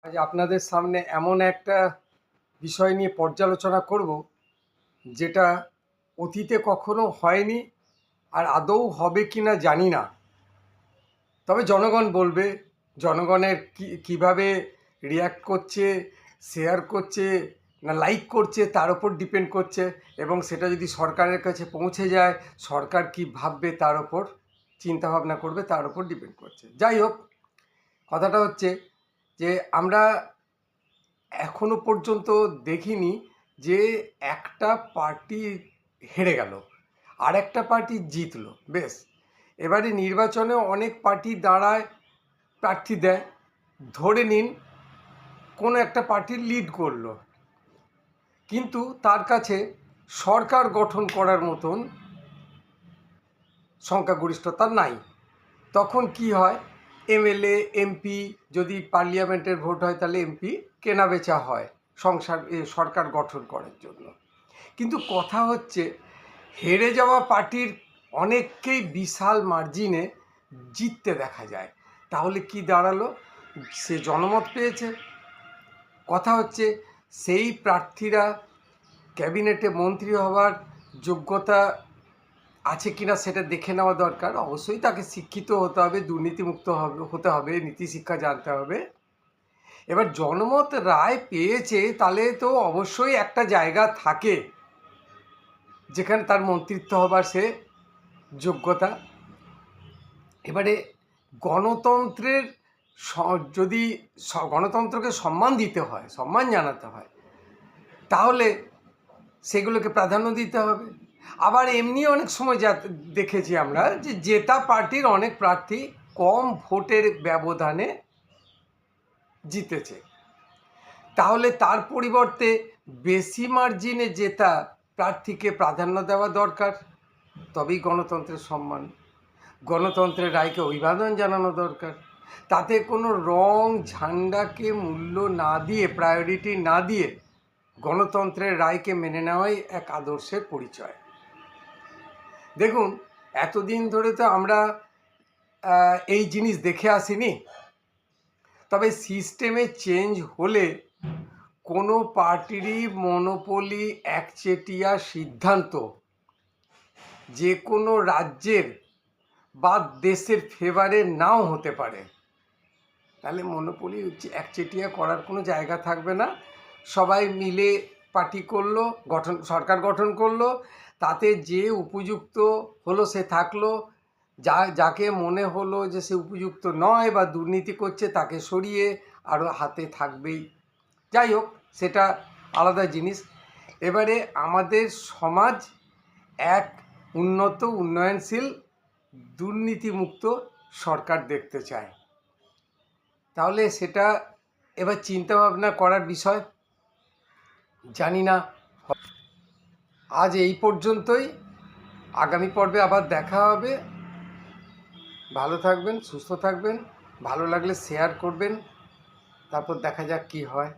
আজ আপনাদের সামনে এমন একটা বিষয় নিয়ে পর্যালোচনা করব যেটা অতীতে কখনো হয়নি আর আদৌ হবে কি না জানি না। তবে জনগণ বলবে, জনগণের কীভাবে রিয়্যাক্ট করছে, শেয়ার করছে না লাইক করছে তার ওপর ডিপেন্ড করছে, এবং সেটা যদি সরকারের কাছে পৌঁছে যায় সরকার কি ভাববে তার ওপর চিন্তাভাবনা করবে, তার ওপর ডিপেন্ড করছে। যাই হোক, কথাটা হচ্ছে যে আমরা এখনো পর্যন্ত দেখিনি যে একটা পার্টি হেরে গেল আর একটা পার্টি জিতলো। বেশ, এবারে নির্বাচনে অনেক পার্টি দাঁড়ায়, প্রার্থী দেয়, ধরে নিন কোনো একটা পার্টি লিড করলো, কিন্তু তার কাছে সরকার গঠন করার মতন সংখ্যাগরিষ্ঠতা নাই। তখন কি হয়, এমএলএ এমপি, যদি পার্লামেন্টের ভোট হয় তাহলে এমপি কেনাবেচা হয় সরকার গঠন করার জন্য। কিন্তু কথা হচ্ছে, হেরে যাওয়া পার্টির অনেককেই বিশাল মার্জিনে জিততে দেখা যায়। তাহলে কি দাঁড়ালো? সে জনমত পেয়েছে। কথা হচ্ছে, সেই প্রার্থীরা ক্যাবিনেটে মন্ত্রী হওয়ার যোগ্যতা আছে কিনা সেটা দেখে নেওয়া দরকার। অবশ্যই তাকে শিক্ষিত হতে হবে, দুর্নীতিমুক্ত হতে হবে, নীতিশিক্ষা জানতে হবে। এবার জনমত রায় পেয়েছে, তাহলে তো অবশ্যই একটা জায়গা থাকে যেখানে তার মন্ত্রিত্ব হবার সে যোগ্যতা। এবারে গণতন্ত্রের যদি গণতন্ত্রকে সম্মান দিতে হয়, সম্মান জানাতে হয়, তাহলে সেগুলোকে প্রাধান্য দিতে হবে। আবার এমনি অনেক সময় দেখেছি আমরা যে জেতা পার্টির অনেক প্রার্থী কম ভোটের ব্যবধানে জিতেছে, তাহলে তার পরিবর্তে বেশি মার্জিনে জেতা প্রার্থীকে প্রাধান্য দেওয়া দরকার। তবেই গণতন্ত্রের সম্মান, গণতন্ত্রের রায়কে অভিবাদন জানানো দরকার। তাতে কোনো রং ঝান্ডাকে মূল্য না দিয়ে, প্রায়োরিটি না দিয়ে গণতন্ত্রের রায়কে মেনে নেওয়াই এক আদর্শের পরিচয়। দেখুন, এতদিন ধরে তো আমরা এই জিনিস দেখে আসিনি। তবে সিস্টেমে চেঞ্জ হলে কোনো পার্টিরই মনোপলি একচেটিয়া সিদ্ধান্ত যে কোনো রাজ্যের বা দেশের ফেভারে নাও হতে পারে। তাহলে মনোপলি একচেটিয়া করার কোনো জায়গা থাকবে না। সবাই মিলে পার্টি করলো, সরকার গঠন করলো, তাতে যে উপযুক্ত হলো সে থাকলো, যাকে মনে হলো যে সে উপযুক্ত নয় বা দুর্নীতি করছে তাকে সরিয়ে আরও হাতে থাকবেই। যাই হোক, সেটা আলাদা জিনিস। এবারে আমাদের সমাজ এক উন্নত, উন্নয়নশীল, দুর্নীতিমুক্ত সরকার দেখতে চায়। তাহলে সেটা এবার চিন্তাভাবনা করার বিষয়। জানি না, আজ এই পর্যন্তই। আগামী পর্বে আবার দেখা হবে। ভালো থাকবেন, সুস্থ থাকবেন। ভালো লাগলে শেয়ার করবেন, তারপর দেখা যাক কী হয়।